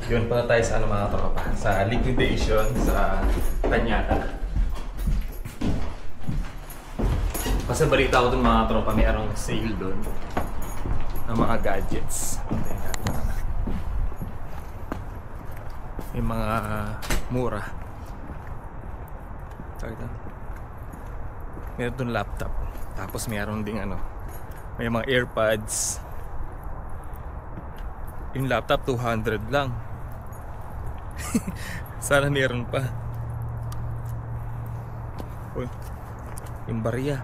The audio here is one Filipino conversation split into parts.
Yun pa tayo sa ano mga tropa. Sa liquidation sa Tanyata. Kasi balita ko dun mga tropa, may arong sale dun ng mga gadgets. May mga mura. Meron dun laptop. Tapos mayroon ding ano, may mga AirPods. Yung laptop 200 lang. Sana meron pa. Uy, yung barya.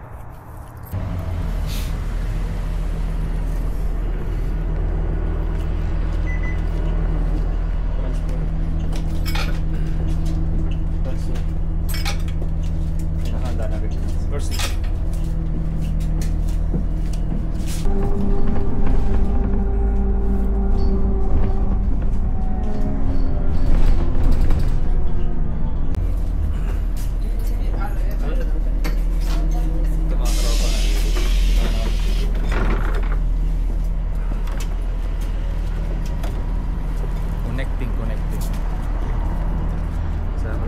Mercy. Connecting. Sama.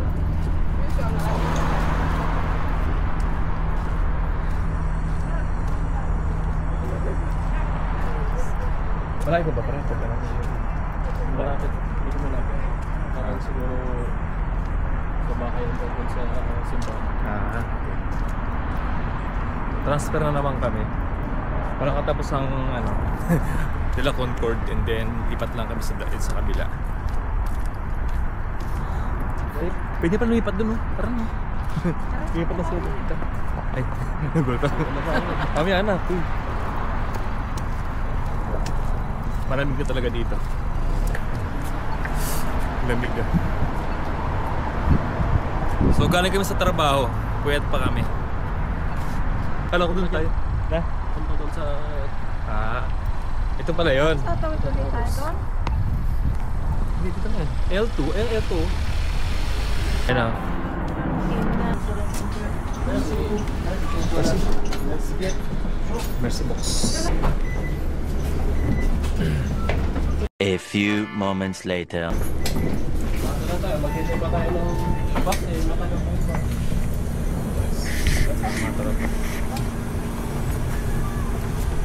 Malaki ko ba? Parang ito ka lang. Malapit. Hindi ko malapit. Parang siguro babakayan ko dun sa simbahan. Okay. Transfer na naman kami. Parang katapos ang ano nila Concord and then lipat lang kami sa kabila. Pwede pa lumipat dun, oh. Tara na. Lumipat na sila dito. Ay, nagulto. Kami anak, uy. Maraming ka talaga dito. Lamig na. So galing kami sa trabaho. Puyat pa kami. Kala ko dun tayo. Na? Punta doon sa... Ito pala yun. Sa tawid ko dito doon? Dito na yun. L2. L2. Ayun na. Mercy box. A few moments later. Matagal tayo. Maghintay pa tayo ng bus eh. Matagal pa yung bus.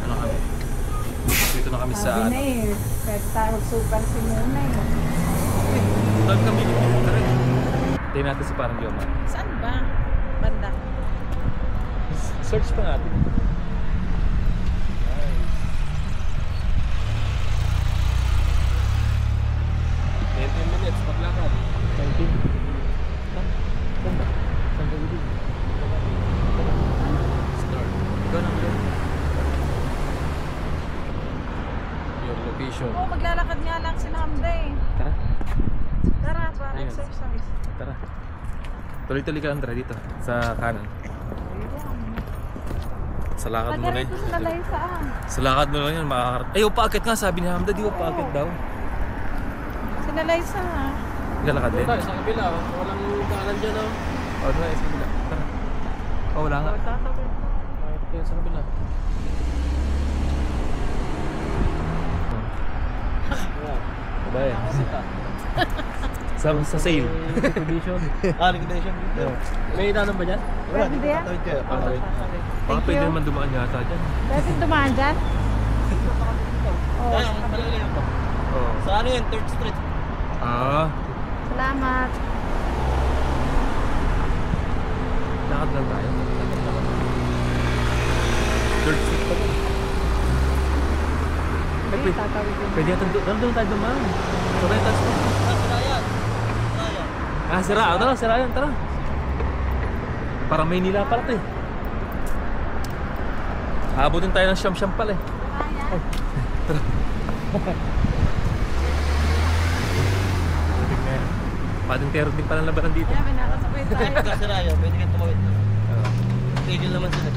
Ano kami? Dito na kami sa... Sabi na eh. Pwede tayo super si Muna eh. Doon kami dito. Tingnan natin si Parang Dioma. Saan ba? Banda. Search pa natin. Nice. 10 minutes paglakad. 19. Saan ba? Saan ba ibig? Start. Ikaw na ba? Your location. Oo, maglalakad nga lang si Hamda eh. Tara. Tara, para Ayun. exercise. Tara. Tuloy-tuloy ka Andra dito. Sa kanan. Sa lakad mo na Pag-arit ko sa lalaysaan. Sa lakad mo lang yan, makakarating. Ay, paakit nga, sabi ni Hamda, di ba paakit daw? Sa lalaysa ha. Lalakad din. Doon tayo sa kabila. Walang daanan dyan oh. O, doon na, sa kabila. Tara. Oh, wala nga. Tatawid. Kahit tayo sa kabila. Babae. Sa sale. Liquidation. Liquidation dito. May daanan ba dyan? Pwede ba yan? Baka pwede naman dumaan yata dyan. Pwede dumaan dyan? Oo. Malalim pa. Oo. Sa ano yun? 3rd Street. Salamat. Lakad lang tayo. Third seat pa rin. Hindi, tatawid din. Pwede natin doon tayo dumaan. Sabay tayo. Sirayan. Sira. Tara, sira yan. Tara. Parang Maynila pala ito eh. Abutin tayo ng siyam-siyam pala eh. Tara. Padintero din pala labanan dito. Kaya may nakasabay tayo. Sirayan. Pwede kang tumawid. Tigil naman sila.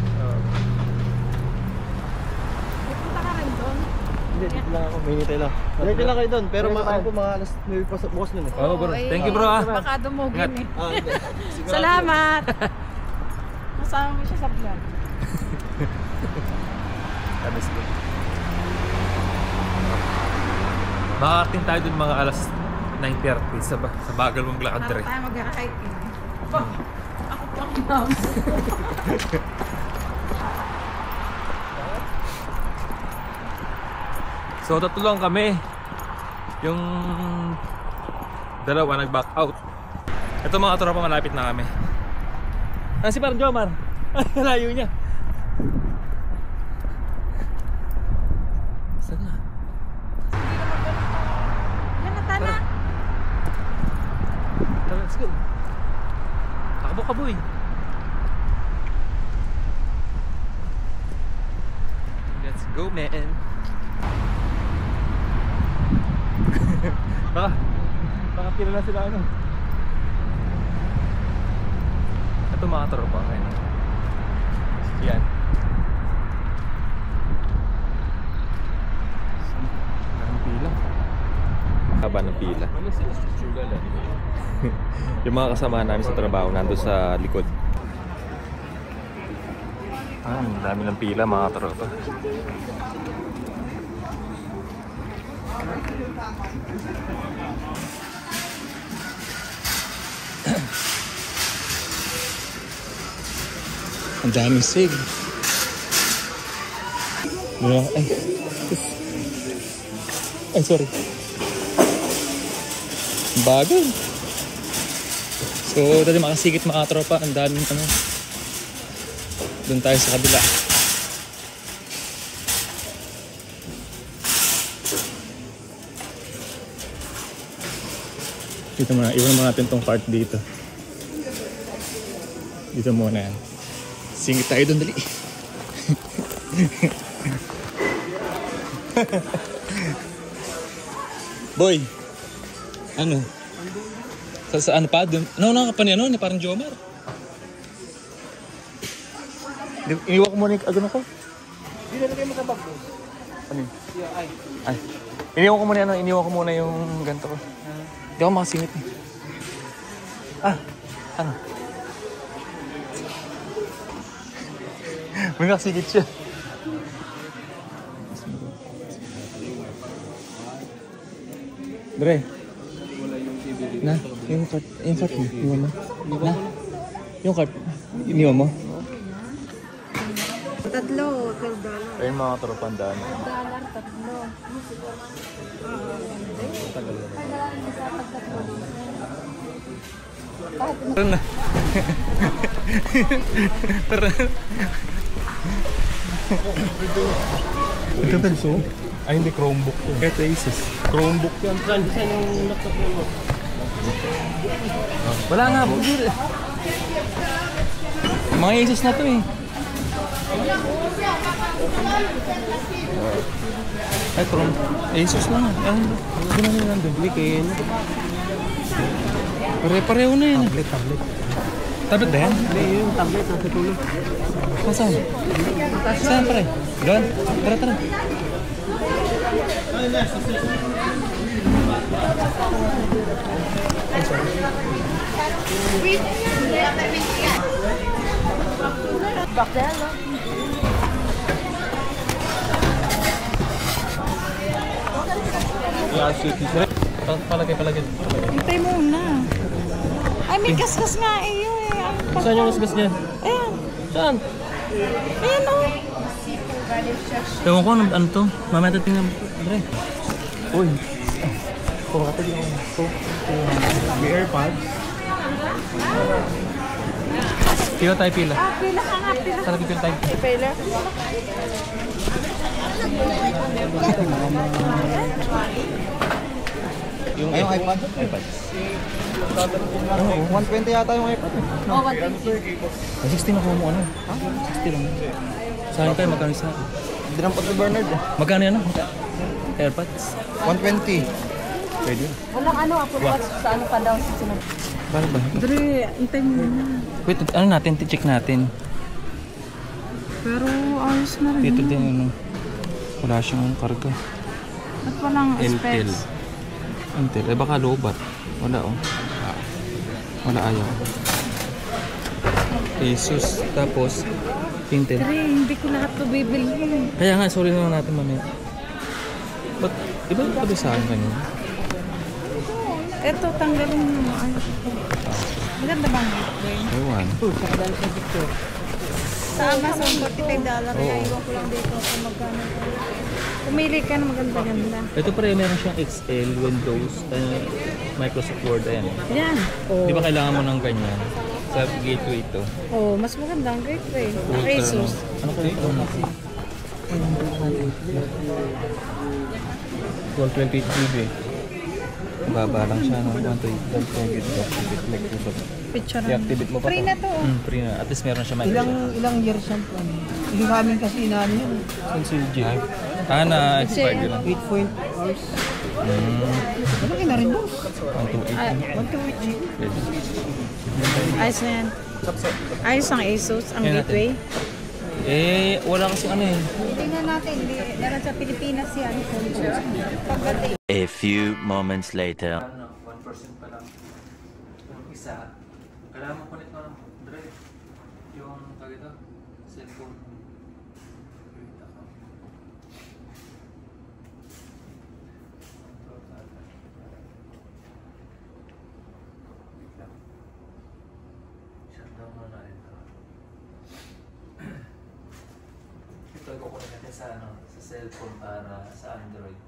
May punta ka rin doon. Hindi, dito lang ako. May hinitay lang. Hinitay lang kayo doon. Pero ano po mga alas 9 pa bukas nun eh. Oo, bro. eh, Thank you, bro, ah. Baka dumugin eh. Hindi. Salamat! Masama mo siya sa vlog. Tamis ko. Makakarating tayo dun mga alas 9:30 sa bagal mong lakad Para dire. tayo mag-hiking. Ako po ang inam. So tatlo lang kami. Yung dalawa nag-back out. Ito mga tropa, malapit na kami. Ah, si Parang Jomar. Layo niya. Saan na? Yan na, tana. Tara, let's go. Takbo-kaboy. Let's go, man. Baka pila na sila ano. Ito mga tropa kayo. Yan. Ang pila. Haba ng pila. Yung mga kasama namin sa trabaho nandun sa likod. Ang dami ng pila mga tropa. Ang daming sig. Ay, sorry. Bagal. So, dati makasigit mga tropa. Ang daming ano. Doon tayo sa kabila. Dito muna. Iwan muna natin tong cart dito. Dito muna yan. Singit tayo doon, dali. Boy, ano? Sa ano pa? Nauna ka pa niya, ni parang Jomar. Iniwan ko muna yung agano ko. Hindi na kayo makabag doon. Ano yun? Yeah, Ay. Iniwan ko muna yung ganito ko. Hindi ako makasingit eh. Ah, ano? May nakasigit siya. Dre. Na, yung cart mo, iniwan mo. Na, yung cart, iniwan mo. Tatlo, $12. Ayun mga tropandaan. $1, tatlo. Tara na. Tara. Ito tanso? Ay hindi, Chromebook to. Kahit Asus. Chromebook yan. Saan yung laptop mo? Wala nga, bugir. Mga Asus na to eh. Ay, Asus lang. Ano na nila nandun? Weekend. Pare-pareho na yan. Tablet. Tablet ba yan? Hindi, yung tablet nasa tulog. Saan? Saan pare? Doon? Tara. Back there, no? Palagay. Hintay muna. Ay, may kaskas nga iyo eh. Saan yung gasgas niya? Ayan. Saan? Ayan o. Ewan ko ano to? Mamaya natin tingnan. Dre. Uy. Kumakatag yung ito. May AirPods. Pila tayo. Pila ka nga, pila. Talagang pila tayo. Pila. Yung iPad? iPad. Ano, 120 yata yung iPad. Oh, 120. 16 ako mo ano? Ha? 16 lang. Saan tayo magkano isa? Hindi lang pati Bernard. Magkano yan? AirPods? 120. Pwede. Walang ano, Apple Watch sa ano pa daw. Paano ba? Dre, hintay muna. Wait, ano natin? Check natin. Pero ayos na rin. Dito din ano. Wala siyang karga. At walang specs. Intel. Eh baka lobat. Wala oh. Wala ayaw. Asus. Tapos Intel. Dre, hindi ko lahat to bibili. Kaya nga, sorry na lang natin mamaya. Ba't, iba yung sabi sa akin kanina? Eto, tanggalin mo. Ayos ito. Maganda bang gateway? Ewan. Sa Amazon, $45. Kaya iwan ko lang dito kung magkano. Pumili ka na maganda-ganda. Ito pa rin, meron siyang XL, Windows, Microsoft Word, ayan. Ayan. Oh. Di ba kailangan mo ng ganyan? Sa gateway ito. Oh, mas maganda ang gateway. Asus. Ano kaya ito? 128 GB. Baba lang siya, no? 128. Picture na. I-activate mo pa Free to. na to. Oh. Free na. At least meron siya Ilang years siya po. Yung namin kasi inaano yun. Sunsil G. na-expired yun. 8 hours. Malaki na rin boss. 128. 128 G. Ayos na yan. Ayos ang Asus, ang Yan natin. gateway. Eh, wala kasi ano eh. Tingnan natin, meron sa Pilipinas yan. Pagdating. A few moments later. 1% pa lang. Yung isa, kailangan mo kulit mo ng drive. Yung tawag ito, cellphone. Wait ako. Shutdown mo na rin ito. Ito kukunin natin sa, sa cellphone para sa Android.